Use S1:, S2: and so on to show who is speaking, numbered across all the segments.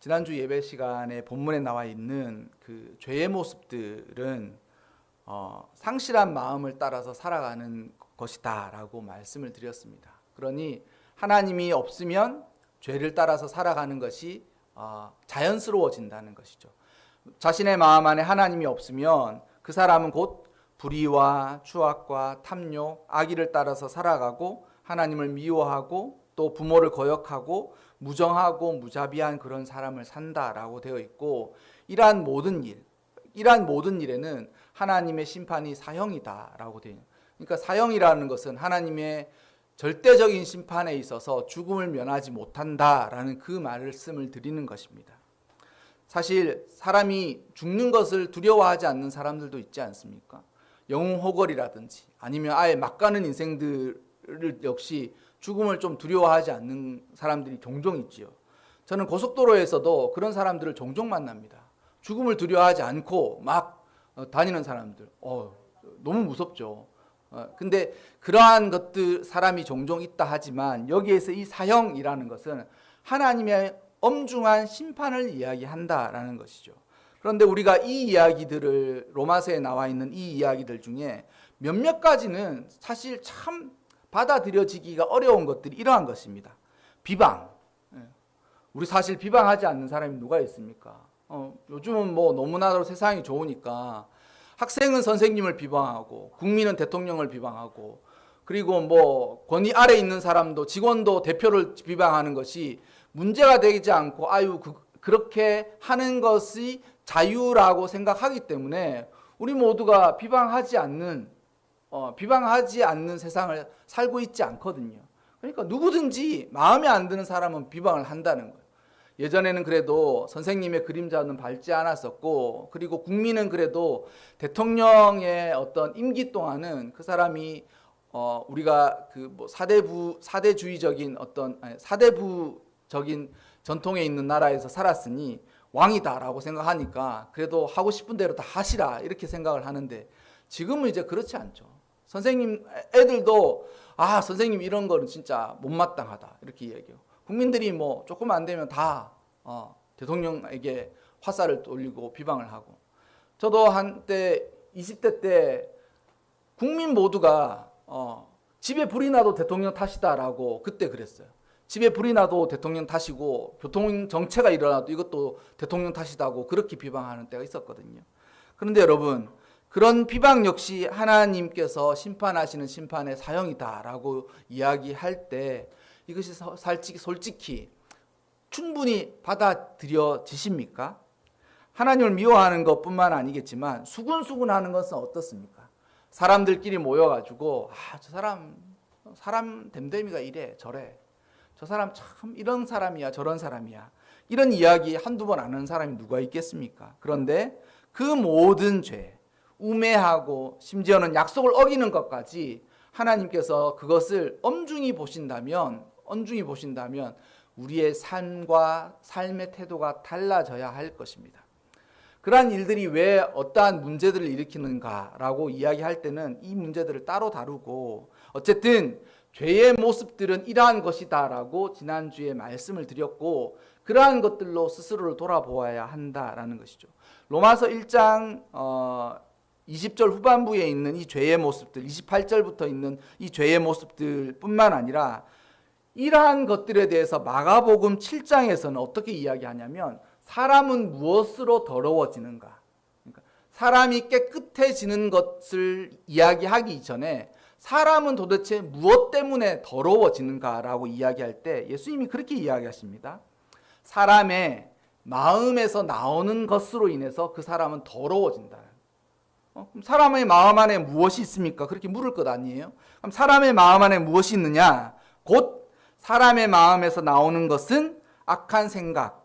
S1: 지난주 예배 시간에 본문에 나와 있는 그 죄의 모습들은 상실한 마음을 따라서 살아가는 것이다라고 말씀을 드렸습니다. 그러니 하나님이 없으면 죄를 따라서 살아가는 것이 자연스러워진다는 것이죠. 자신의 마음 안에 하나님이 없으면 그 사람은 곧 불의와 추악과 탐욕, 악의를 따라서 살아가고 하나님을 미워하고 또 부모를 거역하고 무정하고 무자비한 그런 사람을 산다라고 되어 있고, 이러한 모든 일에는 하나님의 심판이 사형이다라고 되어 있는. 그러니까 사형이라는 것은 하나님의 절대적인 심판에 있어서 죽음을 면하지 못한다라는 그 말씀을 드리는 것입니다. 사실 사람이 죽는 것을 두려워하지 않는 사람들도 있지 않습니까? 영웅호걸이라든지 아니면 아예 막 가는 인생들을 역시 죽음을 좀 두려워하지 않는 사람들이 종종 있지요. 저는 고속도로에서도 그런 사람들을 종종 만납니다. 죽음을 두려워하지 않고 막 다니는 사람들, 너무 무섭죠. 근데 그러한 것들 사람이 종종 있다 하지만 여기에서 이 사형이라는 것은 하나님의 엄중한 심판을 이야기한다라는 것이죠. 그런데 우리가 이 이야기들을, 로마서에 나와 있는 이 이야기들 중에 몇몇 가지는 사실 참 받아들여지기가 어려운 것들이 이러한 것입니다. 비방. 우리 사실 비방하지 않는 사람이 누가 있습니까? 요즘은 뭐 너무나도 세상이 좋으니까 학생은 선생님을 비방하고 국민은 대통령을 비방하고, 그리고 뭐 권위 아래 있는 사람도, 직원도 대표를 비방하는 것이 문제가 되지 않고 그렇게 하는 것이 자유라고 생각하기 때문에 우리 모두가 비방하지 않는 세상을 살고 있지 않거든요. 그러니까 누구든지 마음에 안 드는 사람은 비방을 한다는 거예요. 예전에는 그래도 선생님의 그림자는 밟지 않았었고, 그리고 국민은 그래도 대통령의 어떤 임기 동안은 그 사람이 우리가 그 뭐 사대주의적인 어떤 사대부적인 전통에 있는 나라에서 살았으니 왕이다라고 생각하니까 그래도 하고 싶은 대로 다 하시라 이렇게 생각을 하는데, 지금은 이제 그렇지 않죠. 선생님 애들도 선생님 이런 거는 진짜 못마땅하다 이렇게 얘기해요. 국민들이 뭐 조금 안 되면 다 대통령에게 화살을 돌리고 비방을 하고, 저도 한때 20대 때 국민 모두가 집에 불이 나도 대통령 탓이다라고 그때 그랬어요. 집에 불이 나도 대통령 탓이고 교통 정체가 일어나도 이것도 대통령 탓이다고 그렇게 비방하는 때가 있었거든요. 그런데 여러분, 그런 비방 역시 하나님께서 심판하시는 심판의 사형이다라고 이야기할 때 이것이 솔직히 충분히 받아들여지십니까? 하나님을 미워하는 것뿐만 아니겠지만 수군수군하는 것은 어떻습니까? 사람들끼리 모여가지고 저 사람 됨됨이가 이래 저래, 저 사람 참 이런 사람이야 저런 사람이야, 이런 이야기 한두 번 안 하는 사람이 누가 있겠습니까? 그런데 그 모든 죄, 우매하고 심지어는 약속을 어기는 것까지 하나님께서 그것을 엄중히 보신다면 우리의 삶과 삶의 태도가 달라져야 할 것입니다. 그러한 일들이 왜 어떠한 문제들을 일으키는가라고 이야기할 때는 이 문제들을 따로 다루고, 어쨌든 죄의 모습들은 이러한 것이다라고 지난주에 말씀을 드렸고, 그러한 것들로 스스로를 돌아보아야 한다라는 것이죠. 로마서 1장 20절 후반부에 있는 이 죄의 모습들, 28절부터 있는 이 죄의 모습들 뿐만 아니라 이러한 것들에 대해서 마가복음 7장에서는 어떻게 이야기하냐면, 사람은 무엇으로 더러워지는가, 그러니까 사람이 깨끗해지는 것을 이야기하기 이전에 사람은 도대체 무엇 때문에 더러워지는가라고 이야기할 때 예수님이 그렇게 이야기하십니다. 사람의 마음에서 나오는 것으로 인해서 그 사람은 더러워진다. 그럼 사람의 마음 안에 무엇이 있습니까? 그렇게 물을 것 아니에요? 그럼 사람의 마음 안에 무엇이 있느냐? 곧 사람의 마음에서 나오는 것은 악한 생각,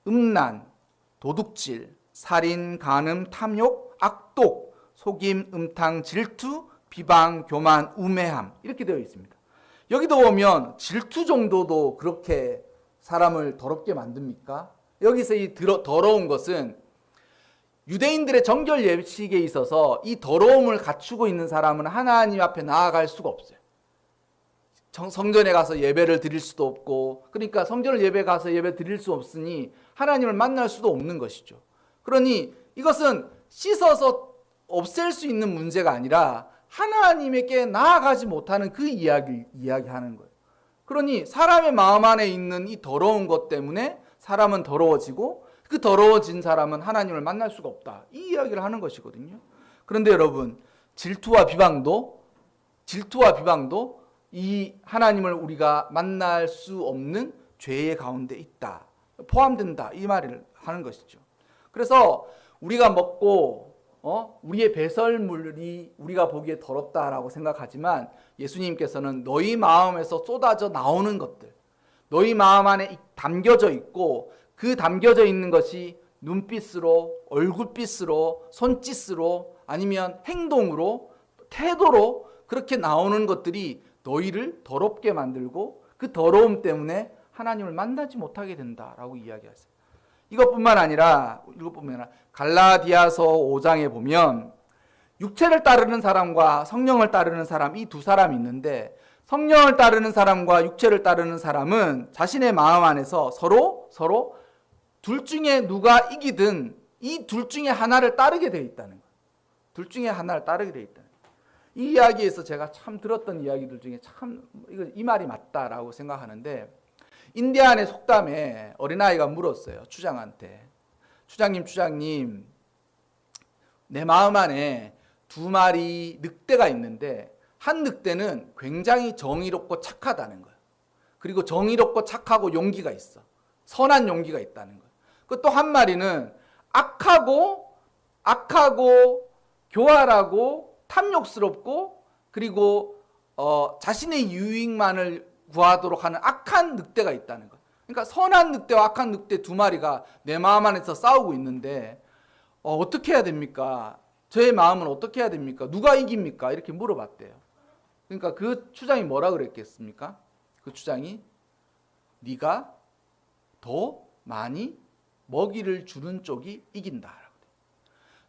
S1: 음란, 도둑질, 살인, 간음, 탐욕, 악독, 속임, 음탕, 질투, 비방, 교만, 우매함, 이렇게 되어 있습니다. 여기도 보면 질투 정도도 그렇게 사람을 더럽게 만듭니까? 여기서 이 더러운 것은 유대인들의 정결 예식에 있어서 이 더러움을 갖추고 있는 사람은 하나님 앞에 나아갈 수가 없어요. 성전에 가서 예배를 드릴 수도 없고, 그러니까 성전을 예배 가서 예배 드릴 수 없으니 하나님을 만날 수도 없는 것이죠. 그러니 이것은 씻어서 없앨 수 있는 문제가 아니라 하나님에게 나아가지 못하는 그 이야기하는 거예요. 그러니 사람의 마음 안에 있는 이 더러운 것 때문에 사람은 더러워지고, 그 더러워진 사람은 하나님을 만날 수가 없다, 이 이야기를 하는 것이거든요. 그런데 여러분, 질투와 비방도 이 하나님을 우리가 만날 수 없는 죄의 가운데 있다, 포함된다, 이 말을 하는 것이죠. 그래서 우리가 먹고 우리의 배설물이 우리가 보기에 더럽다라고 생각하지만, 예수님께서는 너희 마음에서 쏟아져 나오는 것들, 너희 마음 안에 담겨져 있고, 그 담겨져 있는 것이 눈빛으로, 얼굴빛으로, 손짓으로, 아니면 행동으로, 태도로 그렇게 나오는 것들이 너희를 더럽게 만들고, 그 더러움 때문에 하나님을 만나지 못하게 된다라고 이야기하세요. 이것뿐만 아니라 갈라디아서 5장에 보면 육체를 따르는 사람과 성령을 따르는 사람, 이 두 사람이 있는데, 성령을 따르는 사람과 육체를 따르는 사람은 자신의 마음 안에서 서로 둘 중에 누가 이기든 이 둘 중에 하나를 따르게 되어 있다는 거예요. 둘 중에 하나를 따르게 되어 있다는 거예요. 이 이야기에서 제가 참 들었던 이야기들 중에 참 이 말이 맞다라고 생각하는데, 인디안의 속담에 어린아이가 물었어요, 추장한테. 추장님, 내 마음 안에 두 마리 늑대가 있는데, 한 늑대는 굉장히 정의롭고 착하다는 거예요. 그리고 정의롭고 착하고 용기가 있어. 선한 용기가 있다는 거예요. 그 또 한 마리는 악하고 교활하고 탐욕스럽고, 그리고 자신의 유익만을 구하도록 하는 악한 늑대가 있다는 거예요. 그러니까 선한 늑대와 악한 늑대 두 마리가 내 마음 안에서 싸우고 있는데, 어떻게 해야 됩니까? 저의 마음은 어떻게 해야 됩니까? 누가 이깁니까? 이렇게 물어봤대요. 그러니까 그 추장이 뭐라 그랬겠습니까? 그 추장이, 네가 더 많이 먹이를 주는 쪽이 이긴다.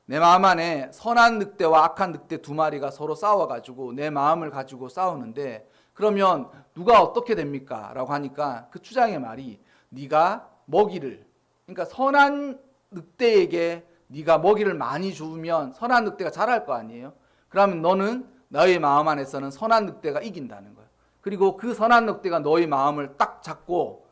S1: 내 마음 안에 선한 늑대와 악한 늑대 두 마리가 서로 싸워가지고 내 마음을 가지고 싸우는데, 그러면 누가 어떻게 됩니까? 라고 하니까 그 추장의 말이, 네가 먹이를, 그러니까 선한 늑대에게 네가 먹이를 많이 주면 선한 늑대가 자랄 거 아니에요. 그러면 너는, 너의 마음 안에서는 선한 늑대가 이긴다는 거예요. 그리고 그 선한 늑대가 너의 마음을 딱 잡고,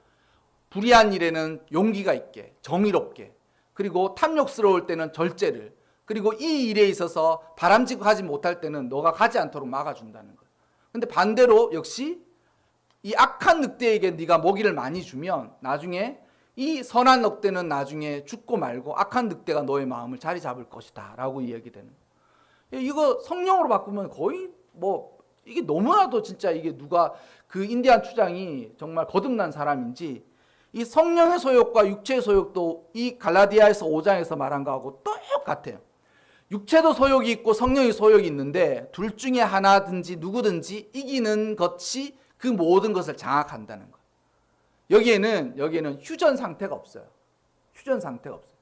S1: 불의한 일에는 용기가 있게, 정의롭게, 그리고 탐욕스러울 때는 절제를, 그리고 이 일에 있어서 바람직하지 하지 못할 때는 너가 가지 않도록 막아준다는 거예요. 근데 반대로 역시 이 악한 늑대에게 네가 먹이를 많이 주면 나중에 이 선한 늑대는 나중에 죽고 말고 악한 늑대가 너의 마음을 자리 잡을 것이다 라고 이야기되는 거예요. 이거 성령으로 바꾸면 거의 이게 너무나도 진짜, 이게 누가 그 인디안 추장이 정말 거듭난 사람인지, 이 성령의 소욕과 육체의 소욕도 이 갈라디아에서 5장에서 말한 거하고 똑같아요. 육체도 소욕이 있고 성령의 소욕이 있는데, 둘 중에 하나든지 누구든지 이기는 것이 그 모든 것을 장악한다는 거예요. 여기에는 휴전 상태가 없어요. 휴전 상태가 없어요.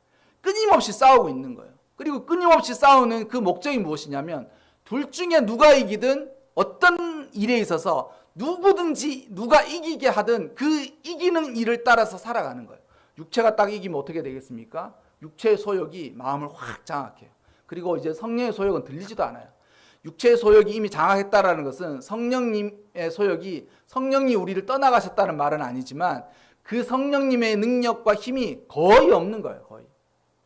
S1: 끊임없이 싸우고 있는 거예요. 그리고 끊임없이 싸우는 그 목적이 무엇이냐면, 둘 중에 누가 이기든 어떤 일에 있어서 누구든지 누가 이기게 하든 그 이기는 일을 따라서 살아가는 거예요. 육체가 딱 이기면 어떻게 되겠습니까? 육체의 소욕이 마음을 확 장악해요. 그리고 이제 성령의 소욕은 들리지도 않아요. 육체의 소욕이 이미 장악했다라는 것은 성령님의 소욕이, 성령이 우리를 떠나가셨다는 말은 아니지만 그 성령님의 능력과 힘이 거의 없는 거예요.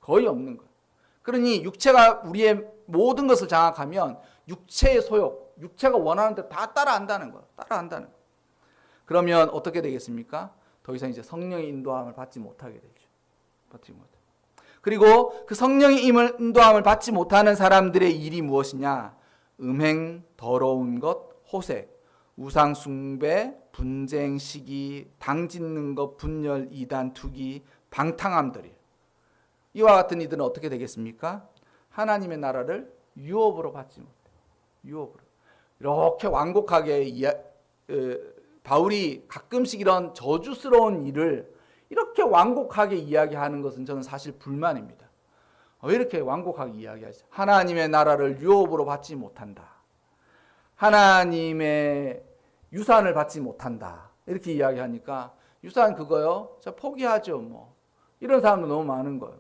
S1: 거의 없는 거예요. 그러니 육체가 우리의 모든 것을 장악하면 육체의 소욕, 육체가 원하는 대로 다 따라한다는 거예요. 따라한다는 거예요. 그러면 어떻게 되겠습니까? 더 이상 이제 성령의 인도함을 받지 못하게 되죠. 받지 못해. 그리고 그 성령의 인도함을 받지 못하는 사람들의 일이 무엇이냐? 음행, 더러운 것, 호색, 우상 숭배, 분쟁, 시기, 당 짓는 것, 분열, 이단, 투기, 방탕함들이에요. 이와 같은 이들은 어떻게 되겠습니까? 하나님의 나라를 유업으로 받지 못해요. 유업으로. 이렇게 완곡하게 바울이 가끔씩 이런 저주스러운 일을 이렇게 완곡하게 이야기하는 것은 저는 사실 불만입니다. 왜 이렇게 완곡하게 이야기하죠? 하나님의 나라를 유업으로 받지 못한다. 하나님의 유산을 받지 못한다. 이렇게 이야기하니까 유산 그거요? 저 포기하죠 뭐. 이런 사람도 너무 많은 거예요.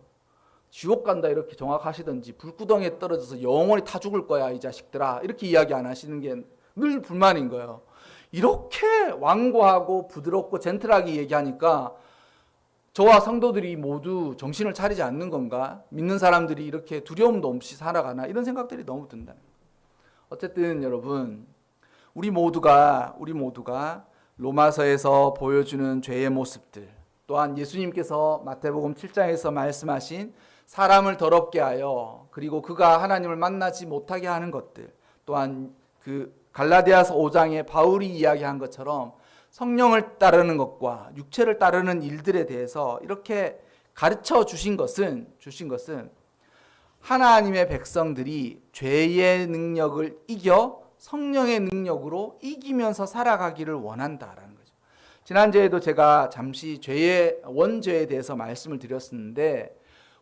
S1: 지옥 간다 이렇게 정확하시든지 불구덩이에 떨어져서 영원히 타 죽을 거야 이 자식들아. 이렇게 이야기 안 하시는 게 늘 불만인 거예요. 이렇게 완고하고 부드럽고 젠틀하게 얘기하니까 저와 성도들이 모두 정신을 차리지 않는 건가? 믿는 사람들이 이렇게 두려움도 없이 살아가나? 이런 생각들이 너무 든다. 어쨌든 여러분, 우리 모두가 로마서에서 보여주는 죄의 모습들, 또한 예수님께서 마태복음 7장에서 말씀하신 사람을 더럽게 하여 그리고 그가 하나님을 만나지 못하게 하는 것들, 또한 그 갈라디아서 5장에 바울이 이야기한 것처럼 성령을 따르는 것과 육체를 따르는 일들에 대해서 이렇게 가르쳐 주신 것은 하나님의 백성들이 죄의 능력을 이겨 성령의 능력으로 이기면서 살아가기를 원한다라는 거죠. 지난주에도 제가 잠시 죄의 원죄에 대해서 말씀을 드렸었는데,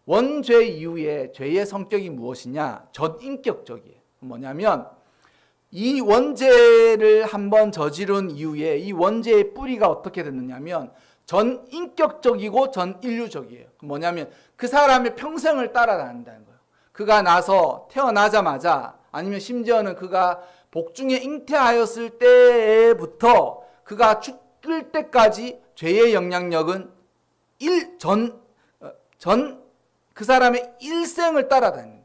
S1: 원죄 이후에 죄의 성격이 무엇이냐? 전인격적이에요. 뭐냐면 이 원죄를 한번 저지른 이후에 이 원죄의 뿌리가 어떻게 됐느냐면 전인격적이고 전인류적이에요. 뭐냐면 그 사람의 평생을 따라다닌다는 거예요. 그가 나서 태어나자마자 아니면 심지어는 그가 복중에 잉태하였을 때부터 그가 죽을 때까지 죄의 영향력은 그 사람의 일생을 따라다니는,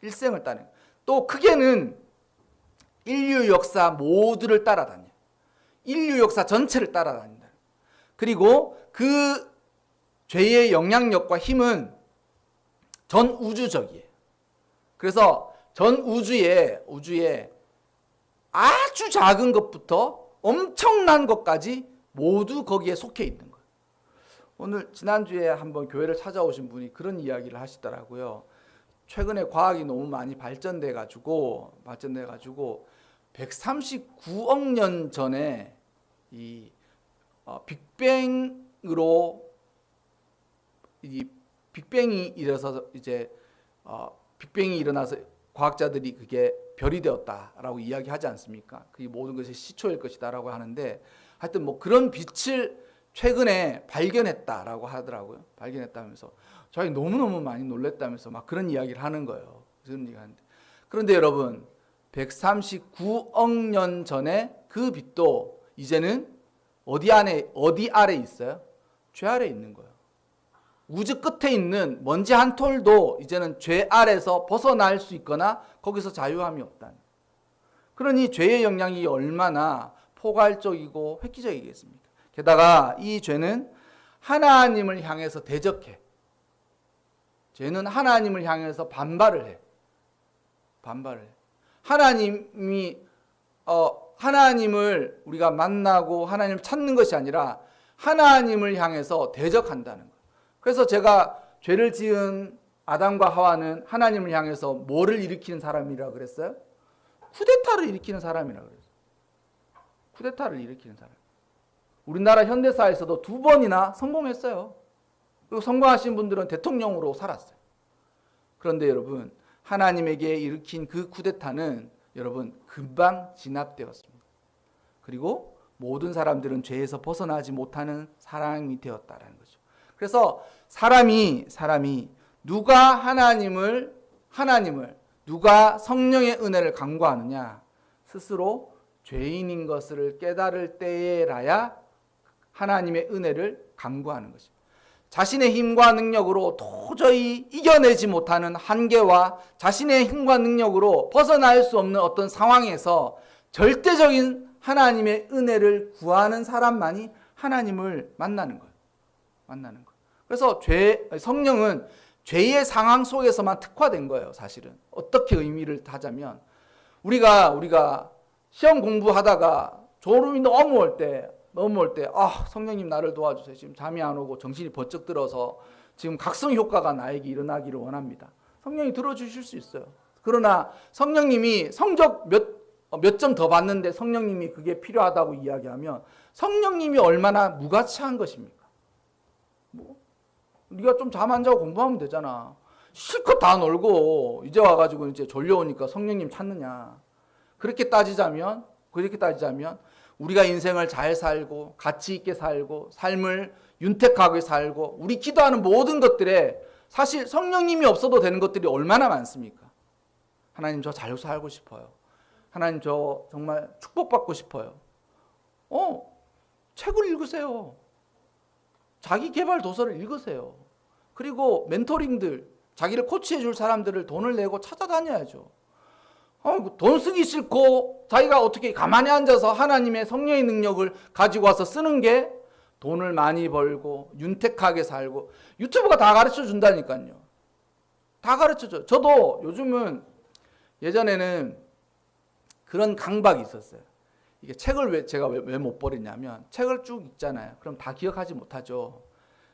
S1: 일생을 따르는. 또 크게는 인류 역사 모두를 따라다녀. 인류 역사 전체를 따라다닌다. 그리고 그 죄의 영향력과 힘은 전 우주적이에요. 그래서 전 우주에 아주 작은 것부터 엄청난 것까지 모두 거기에 속해 있는 거예요. 오늘 지난주에 한번 교회를 찾아오신 분이 그런 이야기를 하시더라고요. 최근에 과학이 너무 많이 발전돼 가지고 139억 년 전에 이 빅뱅으로 빅뱅이 일어나서 과학자들이 그게 별이 되었다라고 이야기하지 않습니까? 그게 모든 것이 시초일 것이다라고 하는데, 하여튼 뭐 그런 빛을 최근에 발견했다라고 하더라고요. 발견했다면서 저희 너무너무 많이 놀랬다면서 막 그런 이야기를 하는 거예요. 그런 얘기를 하는데, 그런데 여러분 139억 년 전에 그 빛도 이제는 어디 아래 있어요? 죄 아래 있는 거예요. 우주 끝에 있는 먼지 한 톨도 이제는 죄 아래서 벗어날 수 있거나 거기서 자유함이 없다는. 그러니 죄의 영향이 얼마나 포괄적이고 획기적이겠습니까? 게다가 이 죄는 하나님을 향해서 대적해. 죄는 하나님을 향해서 반발을 해. 하나님을 우리가 만나고 하나님을 찾는 것이 아니라 하나님을 향해서 대적한다는 거예요. 그래서 제가 죄를 지은 아담과 하와는 하나님을 향해서 뭐를 일으키는 사람이라고 그랬어요? 쿠데타를 일으키는 사람이라고 그랬어요. 쿠데타를 일으키는 사람. 우리나라 현대사에서도 2번이나 성공했어요. 그리고 성공하신 분들은 대통령으로 살았어요. 그런데 여러분, 하나님에게 일으킨 그 쿠데타는 여러분 금방 진압되었습니다. 그리고 모든 사람들은 죄에서 벗어나지 못하는 사람이 되었다라는 거죠. 그래서 사람이 누가 하나님을 누가 성령의 은혜를 간구하느냐, 스스로 죄인인 것을 깨달을 때에라야 하나님의 은혜를 간구하는 것입니다. 자신의 힘과 능력으로 도저히 이겨내지 못하는 한계와 자신의 힘과 능력으로 벗어날 수 없는 어떤 상황에서 절대적인 하나님의 은혜를 구하는 사람만이 하나님을 만나는 거예요. 그래서 성령은 죄의 상황 속에서만 특화된 거예요, 사실은. 어떻게 의미를 하자면, 우리가 시험 공부하다가 졸음이 너무 올 때, 성령님 나를 도와주세요. 지금 잠이 안 오고 정신이 번쩍 들어서 지금 각성 효과가 나에게 일어나기를 원합니다. 성령이 들어주실 수 있어요. 그러나 성령님이 성적 몇 점 더 받는데 성령님이 그게 필요하다고 이야기하면 성령님이 얼마나 무가치한 것입니까? 네가 좀 잠 안 자고 공부하면 되잖아. 실컷 다 놀고 이제 와가지고 이제 졸려오니까 성령님 찾느냐. 그렇게 따지자면 우리가 인생을 잘 살고 가치 있게 살고 삶을 윤택하게 살고 우리 기도하는 모든 것들에 사실 성령님이 없어도 되는 것들이 얼마나 많습니까? 하나님 저 잘 살고 싶어요. 하나님 저 정말 축복받고 싶어요. 책을 읽으세요. 자기 개발 도서를 읽으세요. 그리고 멘토링들, 자기를 코치해 줄 사람들을 돈을 내고 찾아다녀야죠. 돈 쓰기 싫고 자기가 어떻게 가만히 앉아서 하나님의 성령의 능력을 가지고 와서 쓰는 게 돈을 많이 벌고 윤택하게 살고 유튜브가 다 가르쳐 준다니까요. 다 가르쳐 줘요. 저도 요즘은 예전에는 그런 강박이 있었어요. 이게 책을 제가 왜 못 버리냐면 책을 쭉 읽잖아요. 그럼 다 기억하지 못하죠.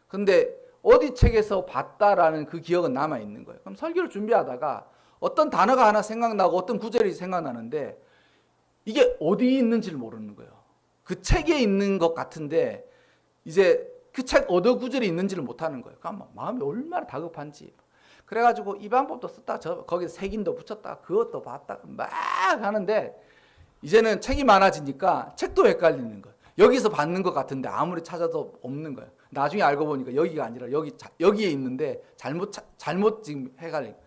S1: 근데 어디 책에서 봤다라는 그 기억은 남아 있는 거예요. 그럼 설교를 준비하다가 어떤 단어가 하나 생각나고 어떤 구절이 생각나는데 이게 어디 있는지를 모르는 거예요. 그 책에 있는 것 같은데 이제 그 책 어디 구절이 있는지를 못하는 거예요. 그러니까 마음이 얼마나 다급한지. 그래가지고 이 방법도 썼다 거기에 색인도 붙였다 그것도 봤다 막 하는데 이제는 책이 많아지니까 책도 헷갈리는 거예요. 여기서 받는 것 같은데 아무리 찾아도 없는 거예요. 나중에 알고 보니까 여기가 아니라 여기에 있는데 잘못 지금 헷갈리고.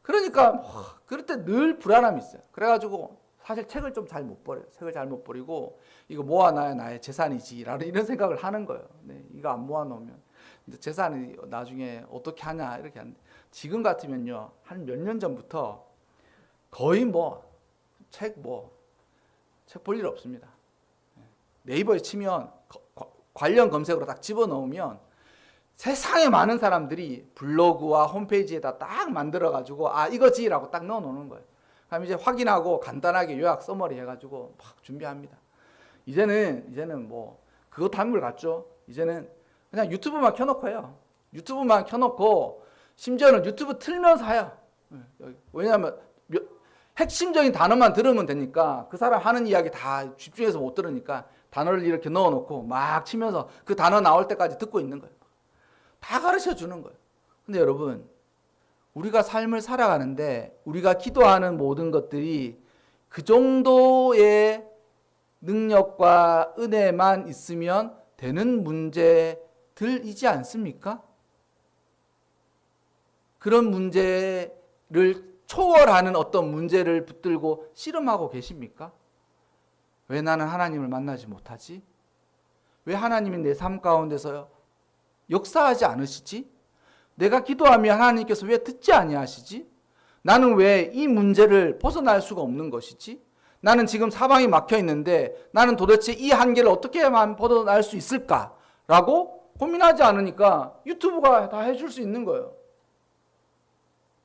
S1: 그러니까 그럴 때 늘 불안함이 있어요. 그래가지고 사실 책을 좀 잘 못 버려요. 책을 잘 못 버리고 이거 모아놔야 나의 재산이지라는 이런 생각을 하는 거예요. 네, 이거 안 모아놓으면 재산이 나중에 어떻게 하냐 이렇게 하는데 지금 같으면요 한 몇 년 전부터 거의 책 볼 일 없습니다. 네이버에 치면 관련 검색으로 딱 집어넣으면 세상에 많은 사람들이 블로그와 홈페이지에다 딱 만들어가지고 이거지라고 딱 넣어놓는 거예요. 그럼 이제 확인하고 간단하게 요약 서머리 해가지고 막 준비합니다. 이제는 그거 단물 같죠. 이제는 그냥 유튜브만 켜놓고 해요. 유튜브만 켜놓고 심지어는 유튜브 틀면서 해요. 왜냐하면 핵심적인 단어만 들으면 되니까 그 사람 하는 이야기 다 집중해서 못 들으니까 단어를 이렇게 넣어놓고 막 치면서 그 단어 나올 때까지 듣고 있는 거예요. 다 가르쳐 주는 거예요. 근데 여러분 우리가 삶을 살아가는데 우리가 기도하는 모든 것들이 그 정도의 능력과 은혜만 있으면 되는 문제들이지 않습니까? 그런 문제를 초월하는 어떤 문제를 붙들고 씨름하고 계십니까? 왜 나는 하나님을 만나지 못하지? 왜 하나님이 내 삶 가운데서 역사하지 않으시지? 내가 기도하면 하나님께서 왜 듣지 아니하시지? 나는 왜 이 문제를 벗어날 수가 없는 것이지? 나는 지금 사방이 막혀 있는데 나는 도대체 이 한계를 어떻게만 벗어날 수 있을까라고 고민하지 않으니까 유튜브가 다 해줄 수 있는 거예요.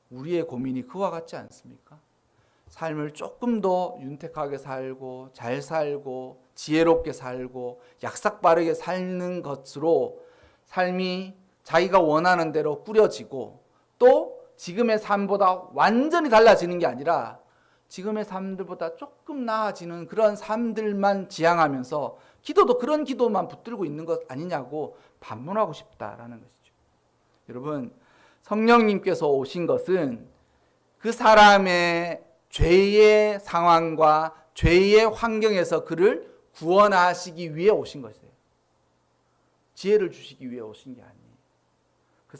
S1: 우리의 고민이 그와 같지 않습니까? 삶을 조금 더 윤택하게 살고 잘 살고 지혜롭게 살고 약삭 빠르게 사는 것으로 삶이 자기가 원하는 대로 꾸려지고 또 지금의 삶보다 완전히 달라지는 게 아니라 지금의 삶들보다 조금 나아지는 그런 삶들만 지향하면서 기도도 그런 기도만 붙들고 있는 것 아니냐고 반문하고 싶다라는 것이죠. 여러분 성령님께서 오신 것은 그 사람의 죄의 상황과 죄의 환경에서 그를 구원하시기 위해 오신 것이에요. 지혜를 주시기 위해 오신 게 아니에요. 그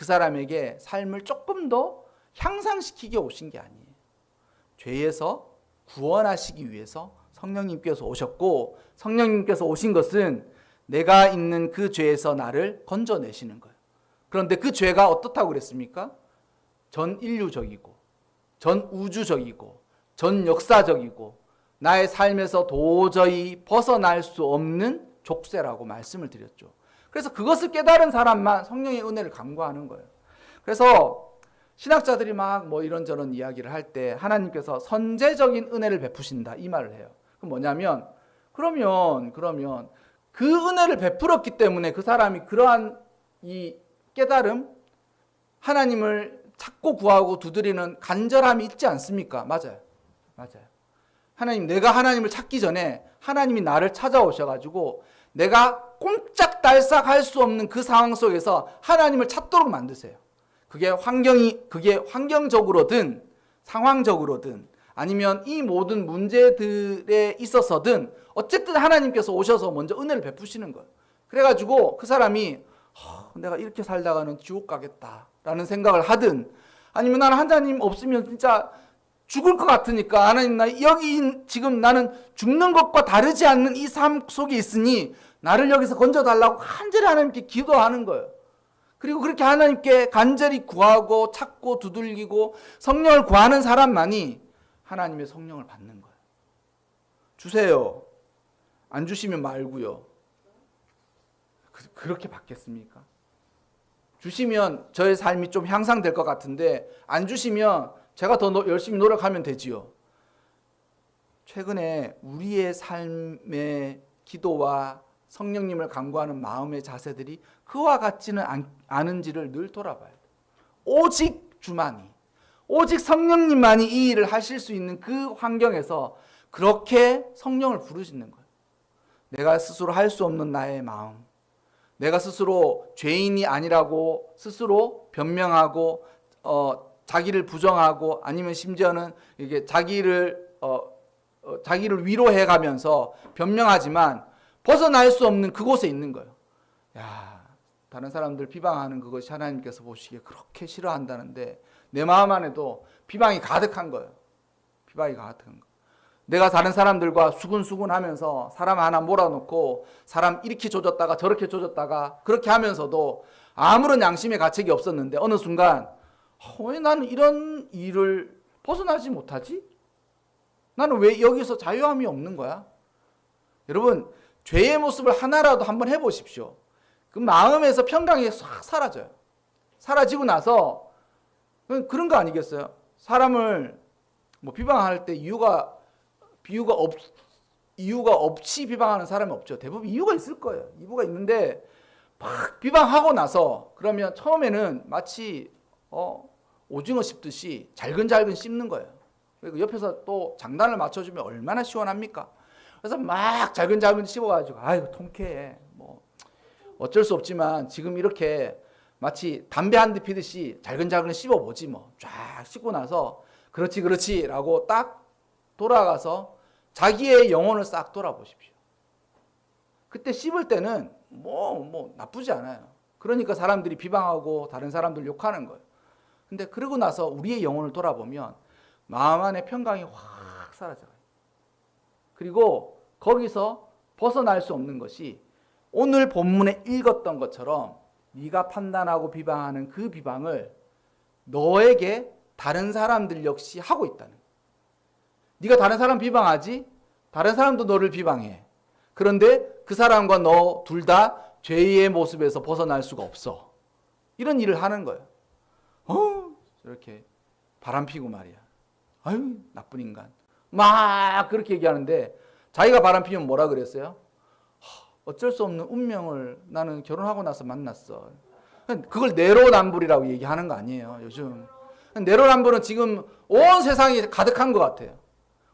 S1: 사람에게 삶을 조금 더 향상시키기 오신 게 아니에요. 죄에서 구원하시기 위해서 성령님께서 오셨고 성령님께서 오신 것은 내가 있는 그 죄에서 나를 건져내시는 거예요. 그런데 그 죄가 어떻다고 그랬습니까? 전 인류적이고 전 우주적이고 전 역사적이고 나의 삶에서 도저히 벗어날 수 없는 족쇄라고 말씀을 드렸죠. 그래서 그것을 깨달은 사람만 성령의 은혜를 간구하는 거예요. 그래서 신학자들이 막 이런저런 이야기를 할 때 하나님께서 선제적인 은혜를 베푸신다 이 말을 해요. 그럼 뭐냐면 그러면 그 은혜를 베풀었기 때문에 그 사람이 그러한 이 깨달음 하나님을 찾고 구하고 두드리는 간절함이 있지 않습니까? 맞아요. 내가 하나님을 찾기 전에 하나님이 나를 찾아오셔가지고 내가 꼼짝달싹 할 수 없는 그 상황 속에서 하나님을 찾도록 만드세요. 그게 환경적으로든 상황적으로든 아니면 이 모든 문제들에 있어서든 어쨌든 하나님께서 오셔서 먼저 은혜를 베푸시는 거예요. 그래가지고 그 사람이 내가 이렇게 살다가는 지옥 가겠다라는 생각을 하든, 아니면 나는 하나님 없으면 진짜 죽을 것 같으니까 하나님 나 여기 지금 나는 죽는 것과 다르지 않는 이 삶 속에 있으니 나를 여기서 건져달라고 간절히 하나님께 기도하는 거예요. 그리고 그렇게 하나님께 간절히 구하고 찾고 두들기고 성령을 구하는 사람만이 하나님의 성령을 받는 거예요. 주세요. 안 주시면 말고요. 그렇게 받겠습니까? 주시면 저의 삶이 좀 향상될 것 같은데 안 주시면 제가 더 열심히 노력하면 되지요. 최근에 우리의 삶의 기도와 성령님을 간구하는 마음의 자세들이 그와 같지는 않은지를 늘 돌아봐야 돼요. 오직 주만이, 오직 성령님만이 이 일을 하실 수 있는 그 환경에서 그렇게 성령을 부르시는 거예요. 내가 스스로 할 수 없는 나의 마음, 내가 스스로 죄인이 아니라고 스스로 변명하고 자기를 부정하고, 아니면 심지어는 이게 자기를 위로해가면서 변명하지만 벗어날 수 없는 그곳에 있는 거예요. 야, 다른 사람들 비방하는 그것이 하나님께서 보시기에 그렇게 싫어한다는데 내 마음 안에도 비방이 가득한 거예요. 비방이 가득한 거예요. 내가 다른 사람들과 수근수근하면서 사람 하나 몰아놓고 사람 이렇게 조졌다가 저렇게 조졌다가 그렇게 하면서도 아무런 양심의 가책이 없었는데 어느 순간 왜 나는 이런 일을 벗어나지 못하지? 나는 왜 여기서 자유함이 없는 거야? 여러분, 죄의 모습을 하나라도 한번 해보십시오. 그 마음에서 평강이 싹 사라져요. 사라지고 나서 그런 거 아니겠어요? 사람을 비방할 때 이유가 없이 비방하는 사람이 없죠. 대부분 이유가 있을 거예요. 이유가 있는데 막 비방하고 나서 그러면 처음에는 마치 오징어 씹듯이 잘근잘근 씹는 거예요. 그리고 옆에서 또 장단을 맞춰주면 얼마나 시원합니까? 그래서 막 잘근잘근 씹어가지고 아이고 통쾌해. 어쩔 수 없지만 지금 이렇게 마치 담배 한 대 피듯이 잘근잘근 씹어보지 쫙 씹고 나서 그렇지 라고 딱 돌아가서 자기의 영혼을 싹 돌아보십시오. 그때 씹을 때는 나쁘지 않아요. 그러니까 사람들이 비방하고 다른 사람들 욕하는 거예요. 근데 그러고 나서 우리의 영혼을 돌아보면 마음 안에 평강이 확 사라져요. 그리고 거기서 벗어날 수 없는 것이 오늘 본문에 읽었던 것처럼 네가 판단하고 비방하는 그 비방을 너에게 다른 사람들 역시 하고 있다는 거예요. 네가 다른 사람 비방하지? 다른 사람도 너를 비방해. 그런데 그 사람과 너 둘 다 죄의 모습에서 벗어날 수가 없어. 이런 일을 하는 거예요. 이렇게 바람 피고 말이야. 아유, 나쁜 인간. 막 그렇게 얘기하는데 자기가 바람 피면 뭐라 그랬어요? 어쩔 수 없는 운명을 나는 결혼하고 나서 만났어. 그걸 내로남불이라고 얘기하는 거 아니에요, 요즘. 내로남불은 지금 온 세상이 가득한 것 같아요.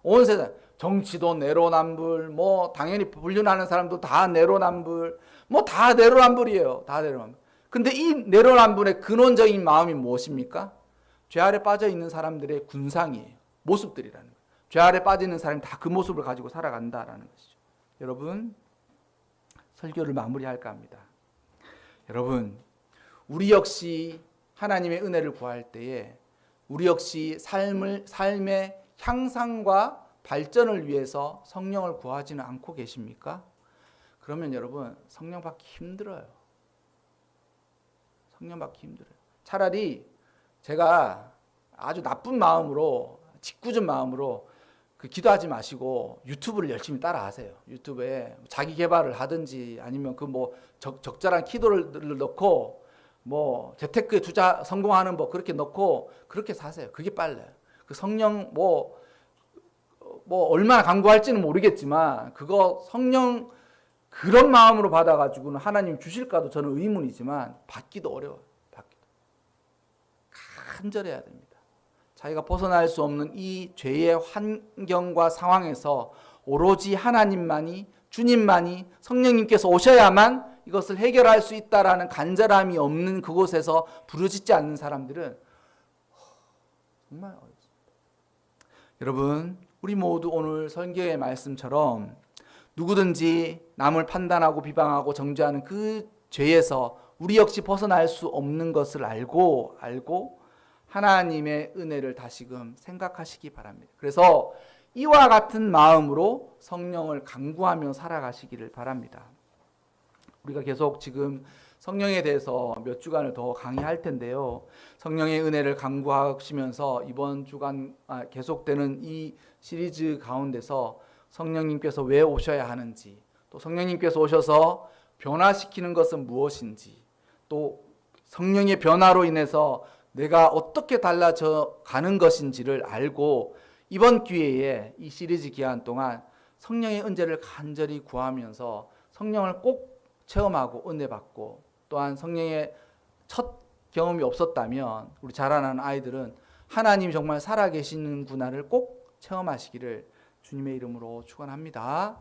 S1: 온 세상. 정치도 내로남불, 당연히 불륜하는 사람도 다 내로남불, 다 내로남불이에요. 다 내로남불. 근데 이 내로남불의 근원적인 마음이 무엇입니까? 죄 아래 빠져 있는 사람들의 군상이에요. 모습들이라는 거예요. 죄 아래 빠져 있는 사람이 다 그 모습을 가지고 살아간다라는 것이죠. 여러분, 설교를 마무리할까 합니다. 여러분, 우리 역시 하나님의 은혜를 구할 때에 우리 역시 삶의 향상과 발전을 위해서 성령을 구하지는 않고 계십니까? 그러면 여러분, 성령 받기 힘들어요. 성령 받기 힘들어요. 차라리 제가 아주 나쁜 마음으로, 짓궂은 마음으로 기도하지 마시고 유튜브를 열심히 따라하세요. 유튜브에 자기 개발을 하든지 아니면 적절한 키도를 넣고 재테크에 투자 성공하는 법 그렇게 넣고 그렇게 사세요. 그게 빨라요. 그 성령 얼마나 강구할지는 모르겠지만 그거 성령 그런 마음으로 받아가지고는 하나님 주실까도 저는 의문이지만 받기도 어려워요. 간절해야 됩니다. 자기가 벗어날 수 없는 이 죄의 환경과 상황에서 오로지 하나님만이, 주님만이, 성령님께서 오셔야만 이것을 해결할 수 있다라는 간절함이 없는 그곳에서 부르짖지 않는 사람들은 정말 어렵습니다. 여러분, 우리 모두 오늘 성경의 말씀처럼 누구든지 남을 판단하고 비방하고 정죄하는 그 죄에서 우리 역시 벗어날 수 없는 것을 알고 하나님의 은혜를 다시금 생각하시기 바랍니다. 그래서 이와 같은 마음으로 성령을 간구하며 살아가시기를 바랍니다. 우리가 계속 지금 성령에 대해서 몇 주간을 더 강의할 텐데요. 성령의 은혜를 간구하시면서 이번 주간 계속되는 이 시리즈 가운데서 성령님께서 왜 오셔야 하는지, 또 성령님께서 오셔서 변화시키는 것은 무엇인지, 또 성령의 변화로 인해서 내가 어떻게 달라져 가는 것인지를 알고 이번 기회에 이 시리즈 기간 동안 성령의 은혜를 간절히 구하면서 성령을 꼭 체험하고 은혜 받고, 또한 성령의 첫 경험이 없었다면 우리 자라나는 아이들은 하나님이 정말 살아계시는구나를 꼭 체험하시기를 주님의 이름으로 축원합니다.